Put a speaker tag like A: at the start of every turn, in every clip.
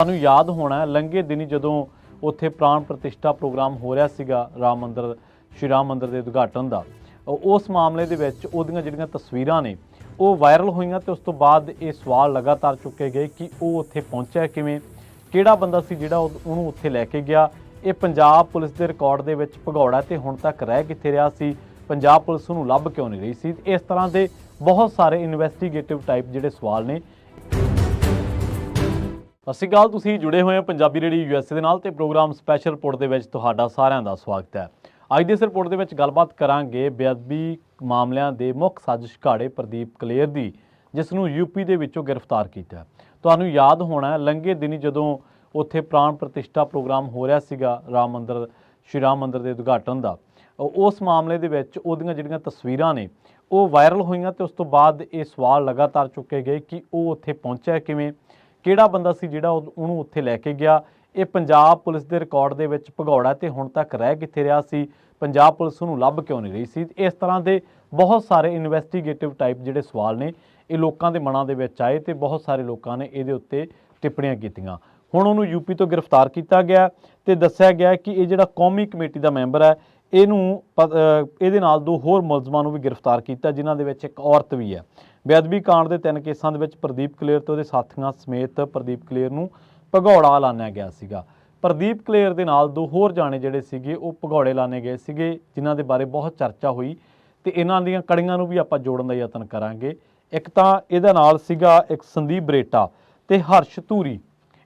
A: ਤੁਹਾਨੂੰ ਯਾਦ ਹੋਣਾ ਲੰਘੇ ਦਿਨੀ ਜਦੋਂ ਉੱਥੇ ਪ੍ਰਾਣ ਪ੍ਰਤਿਸ਼ਠਾ ਪ੍ਰੋਗਰਾਮ ਹੋ ਰਿਹਾ ਸੀਗਾ ਸ਼੍ਰੀ ਰਾਮ ਮੰਦਿਰ ਦੇ ਉਦਘਾਟਨ ਦਾ, ਉਸ ਮਾਮਲੇ ਦੇ ਵਿੱਚ ਉਹਦੀਆਂ ਜਿਹੜੀਆਂ ਤਸਵੀਰਾਂ ਨੇ ਉਹ ਵਾਇਰਲ ਹੋਈਆਂ ਤੇ ਉਸ ਤੋਂ ਬਾਅਦ ਇਹ ਸਵਾਲ ਲਗਾਤਾਰ ਚੁੱਕੇ ਗਏ ਕਿ ਉਹ ਉੱਥੇ ਪਹੁੰਚਿਆ ਕਿਵੇਂ, ਕਿਹੜਾ ਬੰਦਾ ਸੀ ਜਿਹੜਾ ਉਹਨੂੰ ਉੱਥੇ ਲੈ ਕੇ ਗਿਆ। ਇਹ ਪੰਜਾਬ ਪੁਲਿਸ ਦੇ ਰਿਕਾਰਡ ਦੇ ਵਿੱਚ ਭਗੌੜਾ ਤੇ ਹੁਣ ਤੱਕ ਰਹਿ ਕਿੱਥੇ ਰਿਹਾ ਸੀ, ਪੰਜਾਬ ਪੁਲਿਸ ਨੂੰ ਲੱਭ ਕਿਉਂ ਨਹੀਂ ਰਹੀ ਸੀ। ਇਸ ਤਰ੍ਹਾਂ ਦੇ ਬਹੁਤ ਸਾਰੇ ਇਨਵੈਸਟੀਗੇਟਿਵ ਟਾਈਪ ਜਿਹੜੇ ਸਵਾਲ ਨੇ। ਸਤਿ ਸ਼੍ਰੀ ਅਕਾਲ, ਤੁਸੀਂ ਜੁੜੇ ਹੋਏ ਹੋ ਪੰਜਾਬੀ ਰੇਡੀਓ USA ਦੇ ਨਾਲ ਤੇ ਪ੍ਰੋਗਰਾਮ ਸਪੈਸ਼ਲ ਰਿਪੋਰਟ ਦੇ ਵਿੱਚ ਤੁਹਾਡਾ ਸਾਰਿਆਂ ਦਾ ਸਵਾਗਤ ਹੈ। ਅੱਜ ਦੇ ਇਸ ਰਿਪੋਰਟ ਦੇ ਵਿੱਚ ਗੱਲਬਾਤ ਕਰਾਂਗੇ ਬੇਅਦਬੀ ਮਾਮਲਿਆਂ ਦੇ ਮੁੱਖ ਸਾਜ਼ਿਸ਼ ਘਾੜੇ ਪ੍ਰਦੀਪ ਕਲੇਰ ਦੀ, ਜਿਸ ਨੂੰ ਯੂਪੀ ਦੇ ਵਿੱਚੋਂ ਗ੍ਰਿਫਤਾਰ ਕੀਤਾ। ਤੁਹਾਨੂੰ ਯਾਦ ਹੋਣਾ ਲੰਘੇ ਦਿਨੀ ਜਦੋਂ ਉੱਥੇ ਪ੍ਰਾਣ ਪ੍ਰਤਿਸ਼ਠਾ ਪ੍ਰੋਗਰਾਮ ਹੋ ਰਿਹਾ ਸੀਗਾ ਸ਼੍ਰੀ ਰਾਮ ਮੰਦਿਰ ਦੇ ਉਦਘਾਟਨ ਦਾ, ਉਸ ਮਾਮਲੇ ਦੇ ਵਿੱਚ ਉਹਦੀਆਂ ਜਿਹੜੀਆਂ ਤਸਵੀਰਾਂ ਨੇ ਉਹ ਵਾਇਰਲ ਹੋਈਆਂ ਤੇ ਉਸ ਤੋਂ ਬਾਅਦ ਇਹ ਸਵਾਲ ਲਗਾਤਾਰ ਚੁੱਕੇ ਗਏ ਕਿ ਉਹ ਉੱਥੇ ਪਹੁੰਚਿਆ ਕਿਵੇਂ, ਕਿਹੜਾ ਬੰਦਾ ਸੀ ਜਿਹੜਾ ਉਹਨੂੰ ਉੱਥੇ ਲੈ ਕੇ ਗਿਆ। ਇਹ ਪੰਜਾਬ ਪੁਲਿਸ ਦੇ ਰਿਕਾਰਡ ਦੇ ਵਿੱਚ ਭਗੌੜਾ ਤੇ ਹੁਣ ਤੱਕ ਰਹਿ ਕਿੱਥੇ ਰਿਹਾ ਸੀ, ਪੰਜਾਬ ਪੁਲਿਸ ਨੂੰ ਲੱਭ ਕਿਉਂ ਨਹੀਂ ਰਹੀ ਸੀ। ਇਸ ਤਰ੍ਹਾਂ ਦੇ ਬਹੁਤ ਸਾਰੇ ਇਨਵੈਸਟੀਗੇਟਿਵ ਟਾਈਪ ਜਿਹੜੇ ਸਵਾਲ ਨੇ ਇਹ ਲੋਕਾਂ ਦੇ ਮਨਾਂ ਦੇ ਵਿੱਚ ਆਏ ਤੇ ਬਹੁਤ ਸਾਰੇ ਲੋਕਾਂ ਨੇ ਇਹਦੇ ਉੱਤੇ ਟਿੱਪਣੀਆਂ ਕੀਤੀਆਂ। ਹੁਣ ਉਹਨੂੰ ਯੂਪੀ ਤੋਂ ਗ੍ਰਿਫਤਾਰ ਕੀਤਾ ਗਿਆ ਤੇ ਦੱਸਿਆ ਗਿਆ ਕਿ ਇਹ ਜਿਹੜਾ ਕੌਮੀ ਕਮੇਟੀ ਦਾ ਮੈਂਬਰ ਹੈ ਇਹਦੇ ਨਾਲ 2 ਹੋਰ ਮੁਲਜ਼ਮਾਂ ਨੂੰ ਵੀ ਗ੍ਰਿਫਤਾਰ ਕੀਤਾ, ਜਿਨ੍ਹਾਂ ਦੇ ਵਿੱਚ ਇੱਕ ਔਰਤ ਵੀ ਹੈ। ਬੇਅਦਬੀ ਕਾਂਡ ਦੇ 3 ਕੇਸਾਂ ਦੇ ਵਿੱਚ ਪ੍ਰਦੀਪ ਕਲੇਰ ਤੇ ਉਹਦੇ ਸਾਥੀਆਂ ਸਮੇਤ ਪ੍ਰਦੀਪ ਕਲੇਰ ਨੂੰ ਭਗੌੜਾ ਐਲਾਨਿਆ ਗਿਆ ਸੀਗਾ। ਪ੍ਰਦੀਪ ਕਲੇਰ ਦੇ ਨਾਲ 2 ਹੋਰ ਜਾਣੇ ਜਿਹੜੇ ਸੀਗੇ ਉਹ ਭਗੌੜੇ ਐਲਾਨੇ ਗਏ ਸੀਗੇ, ਜਿਨ੍ਹਾਂ ਦੇ ਬਾਰੇ ਬਹੁਤ ਚਰਚਾ ਹੋਈ ਤੇ ਇਹਨਾਂ ਦੀਆਂ ਕੜੀਆਂ ਨੂੰ ਵੀ ਆਪਾਂ ਜੋੜਨ ਦਾ ਯਤਨ ਕਰਾਂਗੇ। ਇੱਕ ਤਾਂ ਇਹਦੇ ਨਾਲ ਸੀਗਾ ਇੱਕ ਸੰਦੀਪ ਬਰੇਟਾ ਤੇ ਹਰਸ਼ ਧੂਰੀ,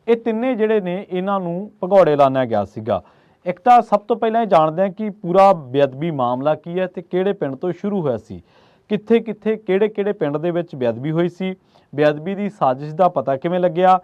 A: ਇਹ ਤਿੰਨੇ ਜਿਹੜੇ ਨੇ ਇਹਨਾਂ ਨੂੰ ਭਗੌੜੇ ਐਲਾਨਿਆ ਗਿਆ ਸੀਗਾ। ਇੱਕ ਤਾਂ ਸਭ ਤੋਂ ਪਹਿਲਾਂ ਇਹ ਜਾਣਦੇ ਹਾਂ ਕਿ ਪੂਰਾ ਬੇਅਦਬੀ ਮਾਮਲਾ ਕੀ ਹੈ ਤੇ ਕਿਹੜੇ ਪਿੰਡ ਤੋਂ ਸ਼ੁਰੂ ਹੋਇਆ ਸੀ, ਕਿੱਥੇ ਕਿਹੜੇ ਪਿੰਡ ਦੇ ਵਿੱਚ ਬੇਅਦਬੀ ਹੋਈ ਸੀ, ਬੇਅਦਬੀ ਦੀ ਸਾਜ਼ਿਸ਼ ਦਾ ਪਤਾ ਕਿਵੇਂ ਲੱਗਿਆ,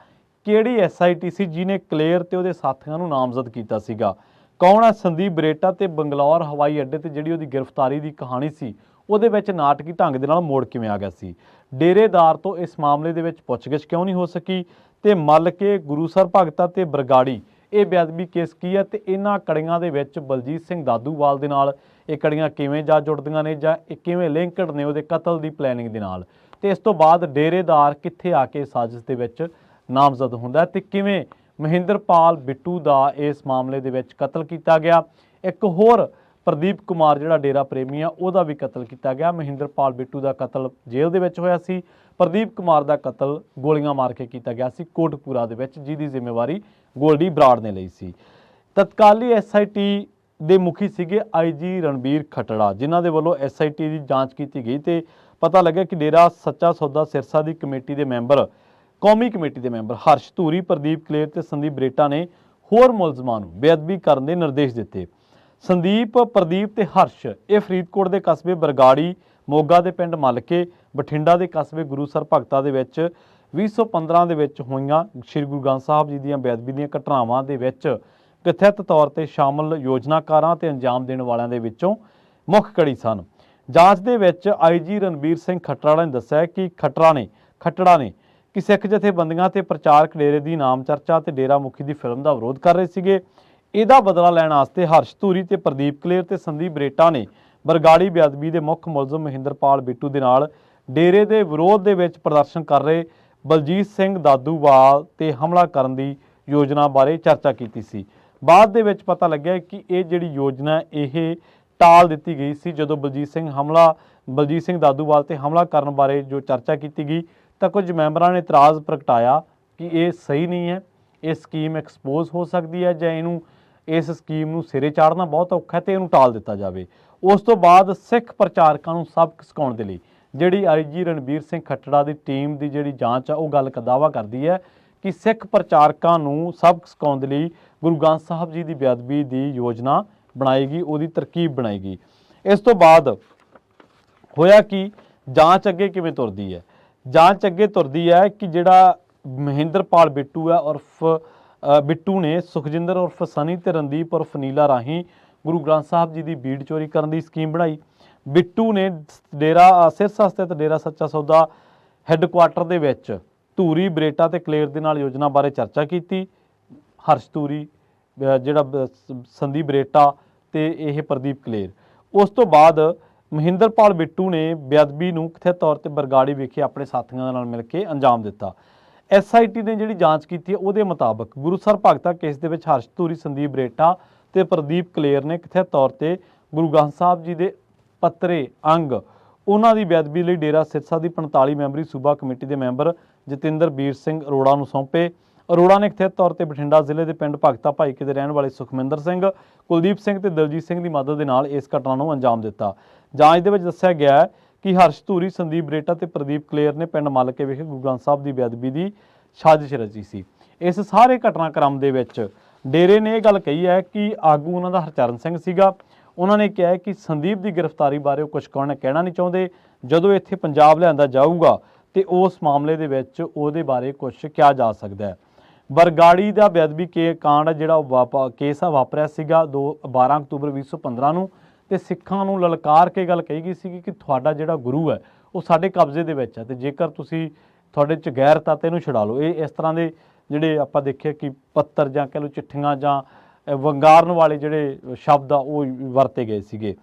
A: ਕਿਹੜੀ SIT ਸੀ ਜਿਹਨੇ ਕਲੇਰ ਤੇ ਉਹਦੇ ਸਾਥੀਆਂ ਨੂੰ ਨਾਮਜ਼ਦ ਕੀਤਾ ਸੀਗਾ, ਕੌਣ ਹੈ ਸੰਦੀਪ ਬਰੇਟਾ ਤੇ ਬੰਗਲੌਰ ਹਵਾਈ ਅੱਡੇ ਤੇ ਜਿਹੜੀ ਉਹਦੀ ਗ੍ਰਿਫਤਾਰੀ ਦੀ ਕਹਾਣੀ ਸੀ ਉਹਦੇ ਵਿੱਚ ਨਾਟਕੀ ਢੰਗ ਦੇ ਨਾਲ ਮੋੜ ਕਿਵੇਂ ਆ ਗਿਆ ਸੀ, ਡੇਰੇਦਾਰ ਤੋਂ ਇਸ ਮਾਮਲੇ ਦੇ ਵਿੱਚ ਪੁੱਛਗਿੱਛ ਕਿਉਂ ਨਹੀਂ ਹੋ ਸਕੀ, ਤੇ ਮੱਲ ਕੇ ਗੁਰੂਸਰ ਭਗਤਾ ਤੇ ਬਰਗਾੜੀ ਇਹ ਬੇਅਦਬੀ ਕੇਸ ਕੀ ਹੈ ਤੇ ਇਹਨਾਂ ਕੜੀਆਂ ਦੇ ਵਿੱਚ ਬਲਜੀਤ ਸਿੰਘ ਦਾਦੂਵਾਲ ਦੇ ਨਾਲ ਇਹ ਕੜੀਆਂ ਕਿਵੇਂ ਜਾ ਜੁੜਦੀਆਂ ਨੇ ਜਾਂ ਇਹ ਕਿਵੇਂ ਲਿੰਕਡ ਨੇ ਉਹਦੇ ਕਤਲ ਦੀ ਪਲੈਨਿੰਗ ਦੇ ਨਾਲ, ਤੇ ਇਸ ਤੋਂ ਬਾਅਦ ਡੇਰੇਦਾਰ ਕਿੱਥੇ ਆ ਕੇ ਸਾਜ਼ਿਸ਼ ਦੇ ਵਿੱਚ ਨਾਮਜ਼ਦ ਹੁੰਦਾ ਤੇ ਕਿਵੇਂ ਮਹਿੰਦਰਪਾਲ ਬਿੱਟੂ ਦਾ ਇਸ ਮਾਮਲੇ ਦੇ ਵਿੱਚ ਕਤਲ ਕੀਤਾ ਗਿਆ। ਇੱਕ ਹੋਰ ਪ੍ਰਦੀਪ ਕੁਮਾਰ ਜਿਹੜਾ ਡੇਰਾ ਪ੍ਰੇਮੀ ਆ ਉਹਦਾ ਵੀ ਕਤਲ ਕੀਤਾ ਗਿਆ। ਮਹਿੰਦਰਪਾਲ ਬਿੱਟੂ ਦਾ ਕਤਲ ਜੇਲ੍ਹ ਦੇ ਵਿੱਚ ਹੋਇਆ ਸੀ, ਪ੍ਰਦੀਪ ਕੁਮਾਰ ਦਾ ਕਤਲ ਗੋਲੀਆਂ ਮਾਰ ਕੇ ਕੀਤਾ ਗਿਆ ਸੀ ਕੋਟਕਪੂਰਾ ਦੇ ਵਿੱਚ, ਜਿਹਦੀ ਜ਼ਿੰਮੇਵਾਰੀ ਗੋਲਡੀ ਬਰਾੜ ਨੇ ਲਈ ਸੀ। ਤਤਕਾਲੀ SIT ਦੇ ਮੁਖੀ ਸੀਗੇ IG ਰਣਬੀਰ ਖੱਟੜਾ, ਜਿਨ੍ਹਾਂ ਦੇ ਵੱਲੋਂ SIT ਦੀ ਜਾਂਚ ਕੀਤੀ ਗਈ ਤੇ ਪਤਾ ਲੱਗਿਆ ਕਿ ਡੇਰਾ ਸੱਚਾ ਸੌਦਾ ਸਿਰਸਾ ਦੀ ਕਮੇਟੀ ਦੇ ਮੈਂਬਰ ਕੌਮੀ ਕਮੇਟੀ ਦੇ ਮੈਂਬਰ ਹਰਸ਼ ਧੂਰੀ, ਪ੍ਰਦੀਪ ਕਲੇਰ ਤੇ ਸੰਦੀਪ ਬਰੇਟਾ ਨੇ ਹੋਰ ਮੁਲਜ਼ਮਾਂ ਨੂੰ ਬੇਅਦਬੀ ਕਰਨ ਦੇ ਨਿਰਦੇਸ਼ ਦਿੱਤੇ। ਸੰਦੀਪ, ਪ੍ਰਦੀਪ ਤੇ ਹਰਸ਼ ਇਹ ਫਰੀਦਕੋਟ ਦੇ ਕਸਬੇ ਬਰਗਾੜੀ, ਮੋਗਾ ਦੇ ਪਿੰਡ ਮਲਕੇ, ਬਠਿੰਡਾ ਦੇ ਕਸਬੇ ਗੁਰੂਸਰ ਭਗਤਾ ਦੇ ਵਿੱਚ 2015 ਦੇ ਵਿੱਚ ਹੋਈਆਂ ਸ਼੍ਰੀ ਗੁਰੂ ਗ੍ਰੰਥ ਸਾਹਿਬ ਜੀ ਦੀਆਂ ਬੇਅਦਬੀ ਦੀਆਂ ਘਟਨਾਵਾਂ ਦੇ ਵਿੱਚ ਕਥਿਤ ਤੌਰ ਤੇ ਸ਼ਾਮਲ ਯੋਜਨਾਕਾਰਾਂ ਤੇ ਅੰਜਾਮ ਦੇਣ ਵਾਲਿਆਂ ਦੇ ਵਿੱਚੋਂ ਮੁੱਖ ਕੜੀ ਸਨ। ਜਾਂਚ ਦੇ ਵਿੱਚ IG ਰਣਬੀਰ ਸਿੰਘ ਖੱਟੜਾ ਨੇ ਦੱਸਿਆ ਕਿ ਖੱਟੜਾ ਨੇ ਕਿ ਸਿੱਖ ਜਥੇਬੰਦੀਆਂ ਤੇ ਪ੍ਰਚਾਰਕ ਡੇਰੇ ਦੀ ਨਾਮ ਚਰਚਾ ਤੇ ਡੇਰਾ ਮੁਖੀ ਦੀ ਫਿਲਮ ਦਾ ਵਿਰੋਧ ਕਰ ਰਹੇ ਸੀਗੇ। ਇਹਦਾ ਬਦਲਾ ਲੈਣ ਵਾਸਤੇ ਹਰਸ਼ ਧੂਰੀ ਤੇ ਪ੍ਰਦੀਪ ਕਲੇਰ ਤੇ ਸੰਦੀਪ ਬਰੇਟਾ ਨੇ ਬਰਗਾੜੀ ਬੇਅਦਬੀ ਦੇ ਮੁੱਖ ਮੁਲਜ਼ਮ ਮਹਿੰਦਰਪਾਲ ਬਿੱਟੂ ਦੇ ਨਾਲ ਡੇਰੇ ਦੇ ਵਿਰੋਧ ਦੇ ਵਿੱਚ ਪ੍ਰਦਰਸ਼ਨ ਕਰ ਰਹੇ ਬਲਜੀਤ ਸਿੰਘ ਦਾਦੂਵਾਲ ਤੇ ਹਮਲਾ ਕਰਨ ਦੀ ਯੋਜਨਾ ਬਾਰੇ ਚਰਚਾ ਕੀਤੀ ਸੀ। ਬਾਅਦ ਦੇ ਵਿੱਚ ਪਤਾ ਲੱਗਿਆ ਕਿ ਇਹ ਜਿਹੜੀ ਯੋਜਨਾ ਇਹ ਟਾਲ ਦਿੱਤੀ ਗਈ ਸੀ। ਜਦੋਂ ਬਲਜੀਤ ਸਿੰਘ ਦਾਦੂਵਾਲ ਤੇ ਹਮਲਾ ਕਰਨ ਬਾਰੇ ਜੋ ਚਰਚਾ ਕੀਤੀ ਗਈ ਤਾਂ ਕੁਝ ਮੈਂਬਰਾਂ ਨੇ ਇਤਰਾਜ਼ ਪ੍ਰਗਟਾਇਆ ਕਿ ਇਹ ਸਹੀ ਨਹੀਂ ਹੈ, ਇਹ ਸਕੀਮ ਐਕਸਪੋਜ਼ ਹੋ ਸਕਦੀ ਹੈ ਜਾਂ ਇਸ ਸਕੀਮ ਨੂੰ ਸਿਰੇ ਚਾੜਨਾ ਬਹੁਤ ਔਖਾ ਹੈ ਤੇ ਇਹਨੂੰ ਟਾਲ ਦਿੱਤਾ ਜਾਵੇ। ਉਸ ਤੋਂ ਬਾਅਦ ਸਿੱਖ ਪ੍ਰਚਾਰਕਾਂ ਨੂੰ ਸਬਕ ਸਿਖਾਉਣ ਦੇ ਲਈ ਜਿਹੜੀ IG ਰਣਬੀਰ ਸਿੰਘ ਖੱਟੜਾ ਦੀ ਟੀਮ ਦੀ ਜਿਹੜੀ ਜਾਂਚ ਆ ਉਹ ਗੱਲ ਦਾਅਵਾ ਕਰਦੀ ਹੈ ਕਿ ਸਿੱਖ ਪ੍ਰਚਾਰਕਾਂ ਨੂੰ ਸਬਕ ਸਿਖਾਉਣ ਦੇ ਲਈ ਗੁਰੂ ਗ੍ਰੰਥ ਸਾਹਿਬ ਜੀ ਦੀ ਬੇਅਦਬੀ ਦੀ ਯੋਜਨਾ ਬਣਾਏਗੀ, ਉਹਦੀ ਤਰਕੀਬ ਬਣਾਏਗੀ। ਇਸ ਤੋਂ ਬਾਅਦ ਹੋਇਆ ਕਿ ਜਾਂਚ ਅੱਗੇ ਕਿਵੇਂ ਤੁਰਦੀ ਹੈ। ਜਾਂਚ ਅੱਗੇ ਤੁਰਦੀ ਹੈ ਕਿ ਜਿਹੜਾ ਮਹਿੰਦਰਪਾਲ ਬਿੱਟੂ ਹੈ ਉਰਫ ਬਿੱਟੂ ਨੇ ਸੁਖਜਿੰਦਰ ਉਰਫ ਸਨੀ ਤੇ ਰਣਦੀਪ ਉਰਫ ਨੀਲਾ ਰਾਹੀਂ ਗੁਰੂ ਗ੍ਰੰਥ ਸਾਹਿਬ ਜੀ ਦੀ ਬੀੜ ਚੋਰੀ ਕਰਨ ਦੀ ਸਕੀਮ ਬਣਾਈ। ਬਿੱਟੂ ਨੇ ਡੇਰਾ ਸਿਰਸਾ ਸਥਿਤ ਡੇਰਾ ਸੱਚਾ ਸੌਦਾ ਹੈੱਡਕੁਆਟਰ ਦੇ ਵਿੱਚ ਧੂਰੀ, ਬਰੇਟਾ ਤੇ ਕਲੇਰ ਦੇ ਨਾਲ ਯੋਜਨਾ ਬਾਰੇ ਚਰਚਾ ਕੀਤੀ। ਹਰਸ਼ ਧੂਰੀ, ਜਿਹੜਾ ਸੰਦੀਪ ਬਰੇਟਾ ਤੇ ਇਹ ਪ੍ਰਦੀਪ ਕਲੇਰ। ਉਸ ਤੋਂ ਬਾਅਦ ਮਹਿੰਦਰਪਾਲ ਬਿੱਟੂ ਨੇ ਬੇਅਦਬੀ ਨੂੰ ਕਥਿਤ ਤੌਰ ਤੇ ਬਰਗਾੜੀ ਵਿਖੇ ਆਪਣੇ ਸਾਥੀਆਂ ਦੇ ਨਾਲ ਮਿਲ ਕੇ ਅੰਜਾਮ ਦਿੱਤਾ। SIT ਨੇ ਜਿਹੜੀ ਜਾਂਚ ਕੀਤੀ ਹੈ ਉਹਦੇ ਮੁਤਾਬਕ ਗੁਰੂਸਰ ਭਗਤਾ ਕੇਸ ਦੇ ਵਿੱਚ ਹਰਸ਼ ਧੂਰੀ, ਸੰਦੀਪ ਬਰੇਟਾ ਤੇ ਪ੍ਰਦੀਪ ਕਲੇਰ ਨੇ ਕਥਿਤ ਤੌਰ ਤੇ ਗੁਰੂ ਗ੍ਰੰਥ ਸਾਹਿਬ ਜੀ ਦੇ ਪੱਤਰੇ ਅੰਗ ਉਹਨਾਂ ਦੀ ਬੇਅਦਬੀ ਲਈ ਡੇਰਾ ਸਿਰਸਾ ਦੀ 45 ਮੈਂਬਰੀ ਸੂਬਾ ਕਮੇਟੀ ਦੇ ਮੈਂਬਰ ਜਤਿੰਦਰਬੀਰ ਸਿੰਘ ਅਰੋੜਾ ਨੂੰ ਸੌਂਪੇ। ਅਰੋੜਾ ਨੇ ਕਥਿਤ ਤੌਰ ਤੇ ਬਠਿੰਡਾ ਜ਼ਿਲ੍ਹੇ ਦੇ ਪਿੰਡ ਭਗਤਾ ਭਾਈਕੇ ਦੇ ਰਹਿਣ ਵਾਲੇ ਸੁਖਮਿੰਦਰ ਸਿੰਘ, ਕੁਲਦੀਪ ਸਿੰਘ ਤੇ ਦਲਜੀਤ ਸਿੰਘ ਦੀ ਮਦਦ ਦੇ ਨਾਲ ਇਸ ਘਟਨਾ ਨੂੰ ਅੰਜਾਮ ਦਿੱਤਾ। ਜਾਂਚ ਦੇ ਵਿੱਚ ਦੱਸਿਆ ਗਿਆ ਹੈ ਕਿ ਹਰਸ਼ ਧੂਰੀ, ਸੰਦੀਪ ਬਰੇਟਾ ਤੇ ਪ੍ਰਦੀਪ ਕਲੇਰ ਨੇ ਪਿੰਡ ਮਲਕੇ ਵਿਖੇ ਗੁਰੂ ਗ੍ਰੰਥ ਸਾਹਿਬ ਦੀ ਬੇਅਦਬੀ ਦੀ ਸਾਜ਼ਿਸ਼ ਰਚੀ ਸੀ। ਇਸ ਸਾਰੇ ਘਟਨਾਕ੍ਰਮ ਦੇ ਵਿੱਚ ਡੇਰੇ ਨੇ ਇਹ ਗੱਲ ਕਹੀ ਹੈ ਕਿ ਆਗੂ ਉਹਨਾਂ ਦਾ ਹਰਚਰਨ ਸਿੰਘ ਸੀਗਾ। ਉਹਨਾਂ ਨੇ ਕਿਹਾ ਕਿ ਸੰਦੀਪ ਦੀ ਗ੍ਰਿਫਤਾਰੀ ਬਾਰੇ ਉਹ ਕੁਝ ਕਹਿਣਾ ਨਹੀਂ ਚਾਹੁੰਦੇ। ਜਦੋਂ ਇੱਥੇ ਪੰਜਾਬ ਲਿਆਂਦਾ ਜਾਊਗਾ ਤੇ ਉਸ ਮਾਮਲੇ ਦੇ ਵਿੱਚ ਉਹਦੇ ਬਾਰੇ ਕੁਝ ਕਿਹਾ ਜਾ ਸਕਦਾ ਹੈ। ਬਰਗਾੜੀ ਦਾ ਬੇਅਦਬੀ ਕਾਂਡ ਜਿਹੜਾ ਕੇਸ ਵਾਪਰਿਆ ਸੀਗਾ 12 ਅਕਤੂਬਰ 2015 ਨੂੰ, ਤੇ ਸਿੱਖਾਂ ਨੂੰ ਲਲਕਾਰ ਕੇ ਗੱਲ ਕਹੀ ਗਈ ਸੀ ਕਿ ਤੁਹਾਡਾ ਜਿਹੜਾ ਗੁਰੂ ਹੈ ਉਹ ਸਾਡੇ ਕਬਜ਼ੇ ਦੇ ਵਿੱਚ ਹੈ ਤੇ ਜੇਕਰ ਤੁਸੀਂ ਤੁਹਾਡੇ 'ਚ ਗੈਰਤ ਆ ਤੇ ਇਹਨੂੰ ਛੁਡਾ ਲਓ। ਇਹ ਇਸ ਤਰ੍ਹਾਂ ਦੇ ਜਿਹੜੇ ਆਪਾਂ ਦੇਖਿਆ ਕਿ ਪੱਤਰ ਜਾਂ ਕਹਿ ਲਓ ਚਿੱਠੀਆਂ ਜਾਂ ਵੰਗਾਰਨ ਵਾਲੇ ਜਿਹੜੇ ਸ਼ਬਦ ਆ ਉਹ ਵਰਤੇ ਗਏ ਸੀਗੇ।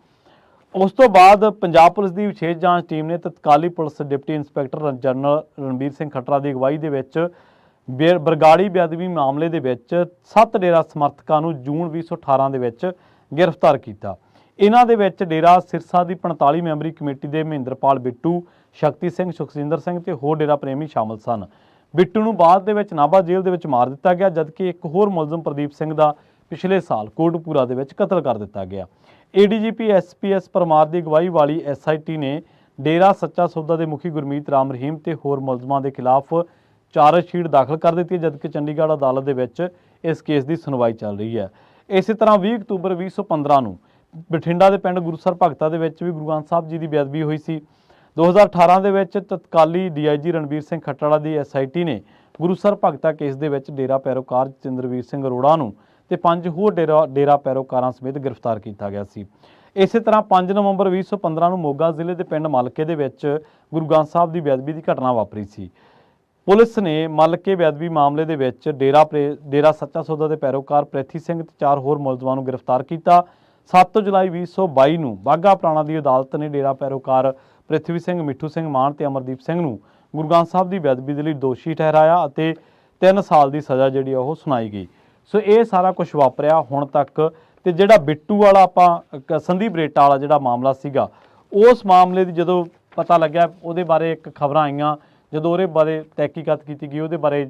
A: ਉਸ ਤੋਂ ਬਾਅਦ ਪੰਜਾਬ ਪੁਲਿਸ ਦੀ ਵਿਸ਼ੇਸ਼ ਜਾਂਚ ਟੀਮ ਨੇ ਤਤਕਾਲੀ police deputy inspector general Ranbir Singh Khattra ਦੀ ਅਗਵਾਈ ਦੇ ਵਿੱਚ ਬਰਗਾੜੀ ਬੇਅਦਬੀ ਮਾਮਲੇ ਦੇ ਵਿੱਚ 7 ਡੇਰਾ ਸਮਰਥਕਾਂ ਨੂੰ ਜੂਨ 2018 ਦੇ ਵਿੱਚ ਗ੍ਰਿਫਤਾਰ ਕੀਤਾ। ਇਹਨਾਂ ਦੇ ਵਿੱਚ ਡੇਰਾ ਸਿਰਸਾ ਦੀ 45 ਮੈਂਬਰੀ ਕਮੇਟੀ ਦੇ ਮਹਿੰਦਰਪਾਲ ਬਿੱਟੂ, ਸ਼ਕਤੀ ਸਿੰਘ, ਸੁਖਜਿੰਦਰ ਸਿੰਘ ਤੇ ਹੋਰ ਡੇਰਾ ਪ੍ਰੇਮੀ ਸ਼ਾਮਲ ਸਨ। ਬਿੱਟੂ ਨੂੰ ਬਾਅਦ ਦੇ ਵਿੱਚ ਨਾਭਾ ਜੇਲ੍ਹ ਦੇ ਵਿੱਚ ਮਾਰ ਦਿੱਤਾ ਗਿਆ, ਜਦਕਿ ਇੱਕ ਹੋਰ ਮੁਲਜ਼ਮ ਪ੍ਰਦੀਪ ਸਿੰਘ ਦਾ ਪਿਛਲੇ ਸਾਲ ਕੋਟਪੂਰਾ ਦੇ ਵਿੱਚ ਕਤਲ ਕਰ ਦਿੱਤਾ ਗਿਆ। ADGP SPS ਪਰਮਾਰ ਦੀ ਅਗਵਾਈ ਵਾਲੀ SIT ਨੇ ਡੇਰਾ ਸੱਚਾ ਸੌਦਾ ਦੇ ਮੁਖੀ ਗੁਰਮੀਤ ਰਾਮ ਰਹੀਮ ਤੇ ਹੋਰ ਮੁਲਜ਼ਮਾਂ ਦੇ ਖਿਲਾਫ ਚਾਰਜਸ਼ੀਟ ਦਾਖਲ ਕਰ ਦਿੱਤੀ ਹੈ, ਜਦਕਿ ਚੰਡੀਗੜ੍ਹ ਅਦਾਲਤ ਦੇ ਵਿੱਚ ਇਸ ਕੇਸ ਦੀ ਸੁਣਵਾਈ ਚੱਲ ਰਹੀ ਹੈ। ਇਸੇ ਤਰ੍ਹਾਂ 20 ਅਕਤੂਬਰ 2015 ਨੂੰ ਬਠਿੰਡਾ ਦੇ ਪਿੰਡ ਗੁਰੂਸਰ ਭਗਤਾ ਦੇ ਵਿੱਚ ਵੀ ਗੁਰੂ ਗ੍ਰੰਥ ਸਾਹਿਬ ਜੀ ਦੀ ਬੇਅਦਬੀ ਹੋਈ ਸੀ। 2018 ਦੇ ਵਿੱਚ ਤਤਕਾਲੀ DIG ਰਣਬੀਰ ਸਿੰਘ ਖੱਟੜਾ ਦੀ SIT ਨੇ ਗੁਰੂਸਰ ਭਗਤਾ ਕੇਸ ਦੇ ਵਿੱਚ ਡੇਰਾ ਪੈਰੋਕਾਰ ਜਤਿੰਦਰਬੀਰ ਸਿੰਘ ਅਰੋੜਾ ਨੂੰ ਤੇ 5 ਹੋਰ ਡੇਰਾ ਪੈਰੋਕਾਰਾਂ ਸਮੇਤ ਗ੍ਰਿਫਤਾਰ ਕੀਤਾ ਗਿਆ ਸੀ। ਇਸੇ ਤਰ੍ਹਾਂ 5 ਨਵੰਬਰ 2015 ਨੂੰ ਮੋਗਾ ਜ਼ਿਲ੍ਹੇ ਦੇ ਪਿੰਡ ਮਲਕੇ ਦੇ ਵਿੱਚ ਗੁਰੂ ਗ੍ਰੰਥ ਸਾਹਿਬ ਦੀ ਬੇਅਦਬੀ ਦੀ ਘਟਨਾ ਵਾਪਰੀ ਸੀ। ਪੁਲਿਸ ਨੇ ਮਲਕੇ ਬੇਅਦਬੀ ਮਾਮਲੇ ਦੇ ਵਿੱਚ ਡੇਰਾ ਸੱਚਾ ਸੌਦਾ ਦੇ ਪੈਰੋਕਾਰ ਪ੍ਰਿਥੀ ਸਿੰਘ ਤੇ 4 ਹੋਰ ਮੁਲਜ਼ਮਾਂ ਨੂੰ ਗ੍ਰਿਫਤਾਰ ਕੀਤਾ। 7 ਜੁਲਾਈ 2022 ਨੂੰ ਬਾਘਾ ਪੁਰਾਣਾ ਦੀ ਅਦਾਲਤ ਨੇ ਡੇਰਾ ਪੈਰੋਕਾਰ ਪ੍ਰਿਥਵੀ ਸਿੰਘ, ਮਿੱਠੂ ਸਿੰਘ ਮਾਨ ਤੇ ਅਮਰਦੀਪ ਸਿੰਘ ਨੂੰ ਗੁਰੂ ਗ੍ਰੰਥ ਸਾਹਿਬ ਦੀ ਬੇਅਦਬੀ ਦੇ ਲਈ ਦੋਸ਼ੀ ਠਹਿਰਾਇਆ ਅਤੇ 3 ਸਾਲ ਦੀ ਸਜ਼ਾ ਜਿਹੜੀ ਉਹ ਸੁਣਾਈ ਗਈ। ਸੋ ਇਹ ਸਾਰਾ ਕੁਝ ਵਾਪਰਿਆ ਹੁਣ ਤੱਕ। ਤੇ ਜਿਹੜਾ ਬਿੱਟੂ ਵਾਲਾ ਆਪਾਂ ਸੰਦੀਪ ਬਰੇਟਾ ਵਾਲਾ ਜਿਹੜਾ ਮਾਮਲਾ ਸੀਗਾ, ਉਸ ਮਾਮਲੇ ਦੀ ਜਦੋਂ ਪਤਾ ਲੱਗਿਆ ਉਹਦੇ ਬਾਰੇ ਇੱਕ ਖਬਰਾਂ ਆਈਆਂ, ਜਦੋਂ ਉਹਦੇ ਬਾਰੇ ਤਹਿਕੀਕਾਤ ਕੀਤੀ ਗਈ, ਉਹਦੇ ਬਾਰੇ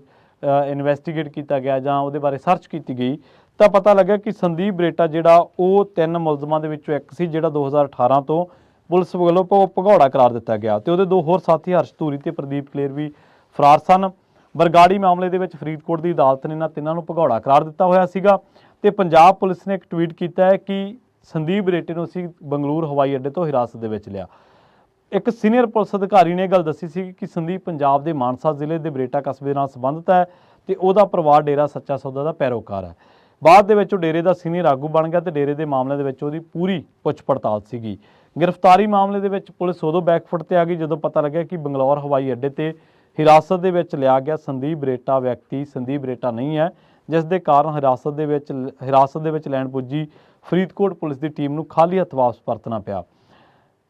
A: ਇਨਵੈਸਟੀਗੇਟ ਕੀਤਾ ਗਿਆ ਜਾਂ ਉਹਦੇ ਬਾਰੇ ਸਰਚ ਕੀਤੀ ਗਈ, ਤਾਂ ਪਤਾ ਲੱਗਾ ਕਿ ਸੰਦੀਪ ਬਰੇਟਾ ਜਿਹੜਾ ਉਹ 3 ਮੁਲਜ਼ਮਾਂ ਦੇ ਵਿੱਚੋਂ ਇੱਕ ਸੀ ਜਿਹੜਾ 2018 ਤੋਂ ਪੁਲਿਸ ਵੱਲੋਂ ਭਗੌੜਾ ਕਰਾਰ ਦਿੱਤਾ ਗਿਆ ਤੇ ਉਹਦੇ 2 ਹੋਰ ਸਾਥੀ ਹਰਸ਼ ਧੂਰੀ ਤੇ ਪ੍ਰਦੀਪ ਕਲੇਰ ਵੀ ਫਰਾਰ ਸਨ। ਬਰਗਾੜੀ ਮਾਮਲੇ ਦੇ ਵਿੱਚ ਫਰੀਦਕੋਟ ਦੀ ਅਦਾਲਤ ਨੇ ਇਹਨਾਂ ਤਿੰਨਾਂ ਨੂੰ ਭਗੌੜਾ ਕਰਾਰ ਦਿੱਤਾ ਹੋਇਆ ਸੀਗਾ ਤੇ ਪੰਜਾਬ ਪੁਲਿਸ ਨੇ ਇੱਕ ਟਵੀਟ ਕੀਤਾ ਹੈ ਕਿ ਸੰਦੀਪ ਬਰੇਟੇ ਨੂੰ ਅਸੀਂ ਬੰਗਲੌਰ ਹਵਾਈ ਅੱਡੇ ਤੋਂ ਹਿਰਾਸਤ ਦੇ ਵਿੱਚ ਲਿਆ। ਇੱਕ ਸੀਨੀਅਰ ਪੁਲਿਸ ਅਧਿਕਾਰੀ ਨੇ ਇਹ ਗੱਲ ਦੱਸੀ ਸੀ ਕਿ ਸੰਦੀਪ ਪੰਜਾਬ ਦੇ ਮਾਨਸਾ ਜ਼ਿਲ੍ਹੇ ਦੇ ਬਰੇਟਾ ਕਸਬੇ ਨਾਲ ਸੰਬੰਧਿਤ ਹੈ ਤੇ ਉਹਦਾ ਪਰਿਵਾਰ ਡੇਰਾ ਸੱਚਾ ਸੌਦਾ ਦਾ ਪੈਰੋਕਾਰ ਹੈ। ਬਾਅਦ ਦੇ ਵਿੱਚ ਉਹ ਡੇਰੇ ਦਾ ਸੀਨੀਅਰ ਆਗੂ ਬਣ ਗਿਆ ਤੇ ਡੇਰੇ ਦੇ ਮਾਮਲੇ ਦੇ ਵਿੱਚ ਉਹਦੀ ਪੂਰੀ ਪੁੱਛ ਪੜਤਾਲ ਸੀਗੀ। ਗ੍ਰਿਫਤਾਰੀ ਮਾਮਲੇ ਦੇ ਵਿੱਚ ਪੁਲਿਸ ਉਦੋਂ ਬੈਕਫੁੱਟ ਤੇ ਆ ਗਈ ਜਦੋਂ ਪਤਾ ਲੱਗਿਆ ਕਿ ਬੰਗਲੌਰ ਹਵਾਈ ਅੱਡੇ ਤੇ ਹਿਰਾਸਤ ਦੇ ਵਿੱਚ ਲਿਆ ਗਿਆ ਸੰਦੀਪ ਬਰੇਟਾ ਵਿਅਕਤੀ ਸੰਦੀਪ ਬਰੇਟਾ ਨਹੀਂ ਹੈ, ਜਿਸ ਦੇ ਕਾਰਨ ਹਿਰਾਸਤ ਦੇ ਵਿੱਚ ਲੈਣ ਪੁੱਜੀ ਫਰੀਦਕੋਟ ਪੁਲਿਸ ਦੀ ਟੀਮ ਨੂੰ ਖਾਲੀ ਹੱਥ ਵਾਪਸ ਪਰਤਣਾ ਪਿਆ।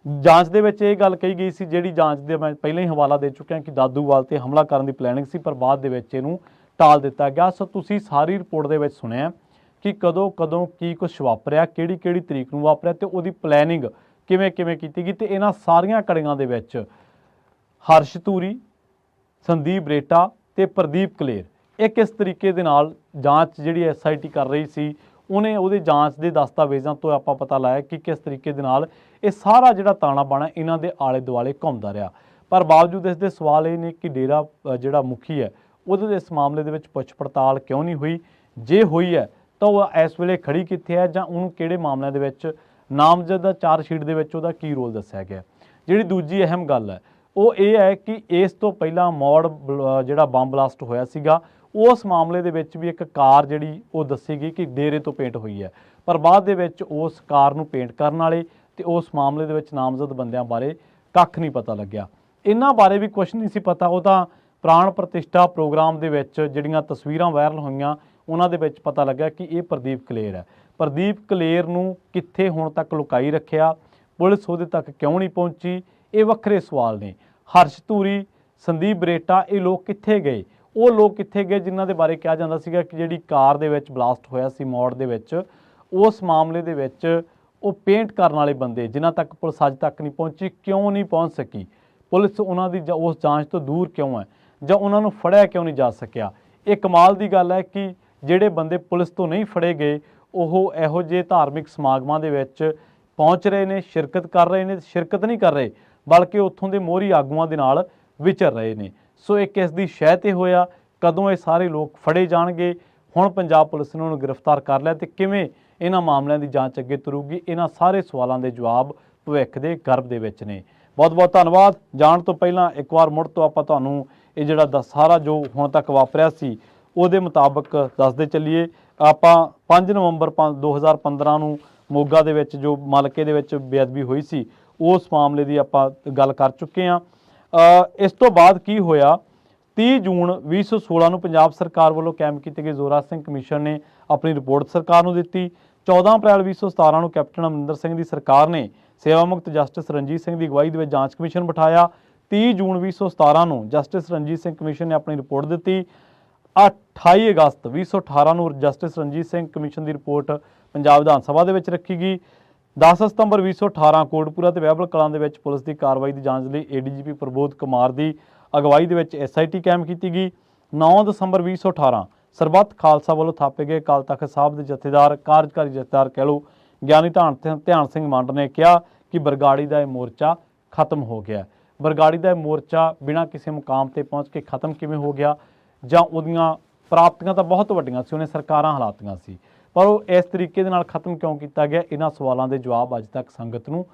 A: ਜਾਂਚ ਦੇ ਵਿੱਚ ਇਹ ਗੱਲ ਕਹੀ ਗਈ ਸੀ, ਜਿਹੜੀ ਜਾਂਚ ਦੇ ਮੈਂ ਪਹਿਲਾਂ ਹੀ ਹਵਾਲਾ ਦੇ ਚੁੱਕਿਆ ਕਿ ਦਾਦੂਵਾਲ ਤੇ ਹਮਲਾ ਕਰਨ ਦੀ ਪਲੈਨਿੰਗ ਸੀ, ਪਰ ਬਾਅਦ ਦੇ ਵਿੱਚ ਇਹਨੂੰ ਟਾਲ ਦਿੱਤਾ ਗਿਆ। ਸੋ ਤੁਸੀਂ ਸਾਰੀ ਰਿਪੋਰਟ ਦੇ ਵਿੱਚ ਸੁਣਿਆ ਕਿ ਕਦੋਂ ਕੀ ਕੁਝ ਵਾਪਰਿਆ, ਕਿਹੜੀ ਤਰੀਕ ਨੂੰ ਵਾਪਰਿਆ ਤੇ ਉਹਦੀ ਪਲੈਨਿੰਗ ਕਿਵੇਂ ਕੀਤੀ ਗਈ। ਤੇ ਇਹਨਾਂ ਸਾਰੀਆਂ ਕੜੀਆਂ ਦੇ ਵਿੱਚ ਹਰਸ਼ ਧੂਰੀ, ਸੰਦੀਪ ਬਰੇਟਾ ਤੇ ਪ੍ਰਦੀਪ ਕਲੇਰ ਇਹ ਕਿਸ ਤਰੀਕੇ ਦੇ ਨਾਲ ਜਾਂਚ ਜਿਹੜੀ SIT ਕਰ ਰਹੀ ਸੀ, ਉਹਦੇ ਜਾਂਚ ਦੇ ਦਸਤਾਵੇਜ਼ਾਂ ਤੋਂ ਆਪਾਂ ਪਤਾ ਲਾਇਆ ਕਿ ਕਿਸ ਤਰੀਕੇ ਦੇ ਨਾਲ ਇਹ ਸਾਰਾ ਜਿਹੜਾ ਤਾਣਾ ਬਾਣਾ ਇਹਨਾਂ ਦੇ ਆਲੇ ਦੁਆਲੇ ਘੁੰਮਦਾ ਰਿਹਾ। ਪਰ ਬਾਵਜੂਦ ਇਸ ਦੇ ਸਵਾਲ ਇਹ ਨੇ ਕਿ ਡੇਰਾ ਜਿਹੜਾ ਮੁਖੀ ਹੈ ਉਹਦੇ ਇਸ ਮਾਮਲੇ ਦੇ ਵਿੱਚ ਪੁੱਛ ਪੜਤਾਲ ਕਿਉਂ ਨਹੀਂ ਹੋਈ, ਜੇ ਹੋਈ ਹੈ ਤਾਂ ਉਹ ਇਸ ਵੇਲੇ ਖੜੀ ਕਿੱਥੇ ਹੈ ਜਾਂ ਉਹਨੂੰ ਕਿਹੜੇ ਮਾਮਲਿਆਂ ਦੇ ਵਿੱਚ ਨਾਮਜ਼ਦ ਦਾ ਚਾਰਜਸ਼ੀਟ ਦੇ ਵਿੱਚ ਉਹਦਾ ਕੀ ਰੋਲ ਦੱਸਿਆ ਗਿਆ। ਜਿਹੜੀ ਦੂਜੀ ਅਹਿਮ ਗੱਲ ਹੈ ਉਹ ਇਹ ਹੈ ਕਿ ਇਸ ਤੋਂ ਪਹਿਲਾਂ ਮੌੜ ਜਿਹੜਾ ਬੰਬ ਬਲਾਸਟ ਹੋਇਆ ਸੀਗਾ, ਉਸ ਮਾਮਲੇ ਦੇ ਵਿੱਚ ਵੀ ਇੱਕ ਕਾਰ ਜਿਹੜੀ ਉਹ ਦੱਸੀ ਗਈ ਕਿ ਡੇਰੇ ਤੋਂ ਪੇਂਟ ਹੋਈ ਹੈ, ਪਰ ਬਾਅਦ ਦੇ ਵਿੱਚ ਉਸ ਕਾਰ ਨੂੰ ਪੇਂਟ ਕਰਨ ਵਾਲੇ ਤੇ ਉਸ ਮਾਮਲੇ ਦੇ ਵਿੱਚ ਨਾਮਜ਼ਦ ਬੰਦਿਆਂ ਬਾਰੇ ਕੱਖ ਨਹੀਂ ਪਤਾ ਲੱਗਿਆ। ਇਹਨਾਂ ਬਾਰੇ ਵੀ ਕੁਝ ਨਹੀਂ ਸੀ ਪਤਾ। ਉਹ ਤਾਂ ਪ੍ਰਾਣ ਪ੍ਰਤਿਸ਼ਠਾ ਪ੍ਰੋਗਰਾਮ ਦੇ ਵਿੱਚ ਜਿਹੜੀਆਂ ਤਸਵੀਰਾਂ ਵਾਇਰਲ ਹੋਈਆਂ ਉਹਨਾਂ ਦੇ ਵਿੱਚ ਪਤਾ ਲੱਗਾ ਕਿ ਇਹ ਪ੍ਰਦੀਪ ਕਲੇਰ ਹੈ। ਪ੍ਰਦੀਪ ਕਲੇਰ ਨੂੰ ਕਿੱਥੇ ਹੁਣ ਤੱਕ ਲੁਕਾਈ ਰੱਖਿਆ, ਪੁਲਿਸ ਉਹਦੇ ਤੱਕ ਕਿਉਂ ਨਹੀਂ ਪਹੁੰਚੀ, ਇਹ ਵੱਖਰੇ ਸਵਾਲ ਨੇ। ਹਰਸ਼ ਧੂਰੀ, ਸੰਦੀਪ ਬਰੇਟਾ ਇਹ ਲੋਕ ਕਿੱਥੇ ਗਏ, ਉਹ ਲੋਕ ਕਿੱਥੇ ਗਏ ਜਿਨ੍ਹਾਂ ਦੇ ਬਾਰੇ ਕਿਹਾ ਜਾਂਦਾ ਸੀਗਾ ਕਿ ਜਿਹੜੀ ਕਾਰ ਦੇ ਵਿੱਚ ਬਲਾਸਟ ਹੋਇਆ ਸੀ ਮੌੜ ਦੇ ਵਿੱਚ, ਉਸ ਮਾਮਲੇ ਦੇ ਵਿੱਚ ਉਹ ਪੇਂਟ ਕਰਨ ਵਾਲੇ ਬੰਦੇ ਜਿਨ੍ਹਾਂ ਤੱਕ ਪੁਲਿਸ ਅੱਜ ਤੱਕ ਨਹੀਂ ਪਹੁੰਚੀ, ਕਿਉਂ ਨਹੀਂ ਪਹੁੰਚ ਸਕੀ? ਪੁਲਿਸ ਉਹਨਾਂ ਦੀ ਉਸ ਜਾਂਚ ਤੋਂ ਦੂਰ ਕਿਉਂ ਹੈ, ਜਾਂ ਉਹਨਾਂ ਨੂੰ ਫੜਿਆ ਕਿਉਂ ਨਹੀਂ ਜਾ ਸਕਿਆ? ਇਹ ਕਮਾਲ ਦੀ ਗੱਲ ਹੈ ਕਿ ਜਿਹੜੇ ਬੰਦੇ ਪੁਲਿਸ ਤੋਂ ਨਹੀਂ ਫੜੇ ਗਏ ਉਹ ਇਹੋ ਜਿਹੇ ਧਾਰਮਿਕ ਸਮਾਗਮਾਂ ਦੇ ਵਿੱਚ ਪਹੁੰਚ ਰਹੇ ਨੇ, ਸ਼ਿਰਕਤ ਕਰ ਰਹੇ ਨੇ। ਸ਼ਿਰਕਤ ਨਹੀਂ ਕਰ ਰਹੇ ਬਲਕਿ ਉੱਥੋਂ ਦੇ ਮੋਹਰੀ ਆਗੂਆਂ ਦੇ ਨਾਲ ਵਿਚਰ ਰਹੇ ਨੇ। ਸੋ ਇਹ ਕਿਸ ਦੀ ਸ਼ਹਿ 'ਤੇ ਹੋਇਆ? ਕਦੋਂ ਇਹ ਸਾਰੇ ਲੋਕ ਫੜੇ ਜਾਣਗੇ? ਹੁਣ ਪੰਜਾਬ ਪੁਲਿਸ ਨੇ ਉਹਨੂੰ ਗ੍ਰਿਫਤਾਰ ਕਰ ਲਿਆ, ਤੇ ਕਿਵੇਂ ਇਹਨਾਂ ਮਾਮਲਿਆਂ ਦੀ ਜਾਂਚ ਅੱਗੇ ਤੁਰੂਗੀ? ਇਹਨਾਂ ਸਾਰੇ ਸਵਾਲਾਂ ਦੇ ਜਵਾਬ ਭਵਿੱਖ ਦੇ ਗਰਭ ਦੇ ਵਿੱਚ ਨੇ। ਬਹੁਤ ਬਹੁਤ ਧੰਨਵਾਦ। ਜਾਣ ਤੋਂ ਪਹਿਲਾਂ ਇੱਕ ਵਾਰ ਮੁੜ ਤੋਂ ਆਪਾਂ ਤੁਹਾਨੂੰ ਇਹ ਜਿਹੜਾ ਸਾਰਾ ਜੋ ਹੁਣ ਤੱਕ ਵਾਪਰਿਆ ਸੀ ਉਹਦੇ ਮੁਤਾਬਕ ਦੱਸਦੇ ਚੱਲੀਏ। ਆਪਾਂ 5 ਨਵੰਬਰ 2015 ਨੂੰ ਮੋਗਾ ਦੇ ਵਿੱਚ ਜੋ ਮਲਕੇ ਦੇ ਵਿੱਚ ਬੇਅਦਬੀ ਹੋਈ ਸੀ ਉਸ ਮਾਮਲੇ ਦੀ ਆਪਾਂ ਗੱਲ ਕਰ ਚੁੱਕੇ ਹਾਂ। ਇਸ ਤੋਂ ਬਾਅਦ ਕੀ ਹੋਇਆ? 30 ਜੂਨ 2016 ਨੂੰ ਪੰਜਾਬ ਸਰਕਾਰ ਵੱਲੋਂ ਕਾਇਮ ਕੀਤੇ ਗਏ ਜ਼ੋਰਾ ਸਿੰਘ ਕਮਿਸ਼ਨ ਨੇ ਆਪਣੀ ਰਿਪੋਰਟ ਸਰਕਾਰ ਨੂੰ ਦਿੱਤੀ। 14 ਅਪ੍ਰੈਲ 2017 ਨੂੰ ਕੈਪਟਨ ਅਮਰਿੰਦਰ ਸਿੰਘ ਦੀ ਸਰਕਾਰ ਨੇ ਸੇਵਾ ਮੁਕਤ ਜਸਟਿਸ ਰਣਜੀਤ ਸਿੰਘ ਦੀ ਅਗਵਾਈ ਦੇ ਵਿੱਚ ਜਾਂਚ ਕਮਿਸ਼ਨ ਬਿਠਾਇਆ। 30 ਜੂਨ 2017 ਨੂੰ ਜਸਟਿਸ ਰਣਜੀਤ ਸਿੰਘ ਕਮਿਸ਼ਨ ਨੇ ਆਪਣੀ ਰਿਪੋਰਟ ਦਿੱਤੀ। 28 ਅਗਸਤ 2018 ਨੂੰ ਜਸਟਿਸ ਰਣਜੀਤ ਸਿੰਘ ਕਮਿਸ਼ਨ ਦੀ ਰਿਪੋਰਟ ਪੰਜਾਬ ਵਿਧਾਨ ਸਭਾ ਦੇ ਵਿੱਚ ਰੱਖੀ ਗਈ। 10 ਸਤੰਬਰ 2018 ਕੋਟਪੂਰਾ ਤੇ ਬਹਿਬਲ ਕਲਾਂ ਦੇ ਵਿੱਚ ਪੁਲਿਸ ਦੀ ਕਾਰਵਾਈ ਦੀ ਜਾਂਚ ਲਈ ADGP ਪ੍ਰਬੋਧ ਕੁਮਾਰ ਦੀ ਅਗਵਾਈ ਦੇ ਵਿੱਚ SIT ਕਾਇਮ ਕੀਤੀ ਗਈ। 9 ਦਸੰਬਰ 2018 ਸਰਬੱਤ ਖਾਲਸਾ ਵੱਲੋਂ ਥਾਪੇ ਗਏ ਅਕਾਲ ਤਖ਼ਤ ਸਾਹਿਬ ਦੇ ਜਥੇਦਾਰ, ਕਾਰਜਕਾਰੀ ਜਥੇਦਾਰ ਕਹਿ ਲਓ, ਗਿਆਨੀ ਧਿਆਨ ਸਿੰਘ ਮੰਡ ਨੇ ਕਿਹਾ ਕਿ ਬਰਗਾੜੀ ਦਾ ਇਹ ਮੋਰਚਾ ਖਤਮ ਹੋ ਗਿਆ। ਬਰਗਾੜੀ ਦਾ ਇਹ ਮੋਰਚਾ ਬਿਨਾਂ ਕਿਸੇ ਮੁਕਾਮ ਤੇ ਪਹੁੰਚ ਕੇ ਖਤਮ ਕਿਵੇਂ ਹੋ ਗਿਆ? ਜਾਂ ਉਹਦੀਆਂ ਪ੍ਰਾਪਤੀਆਂ ਤਾਂ ਬਹੁਤ ਵੱਡੀਆਂ ਸੀ, ਉਹਨੇ ਸਰਕਾਰਾਂ ਹਲਾਤੀਆਂ ਸੀ, ਪਰ ਉਹ ਇਸ ਤਰੀਕੇ ਦੇ ਨਾਲ ਖਤਮ ਕਿਉਂ ਕੀਤਾ ਗਿਆ? ਇਹਨਾਂ ਸਵਾਲਾਂ ਦੇ ਜਵਾਬ ਅੱਜ ਤੱਕ ਸੰਗਤ ਨੂੰ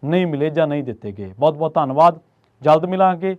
A: ਨਹੀਂ ਮਿਲੇ ਜਾਂ ਨਹੀਂ ਦਿੱਤੇ ਗਏ। ਬਹੁਤ ਬਹੁਤ ਧੰਨਵਾਦ। ਜਲਦ ਮਿਲਾਂਗੇ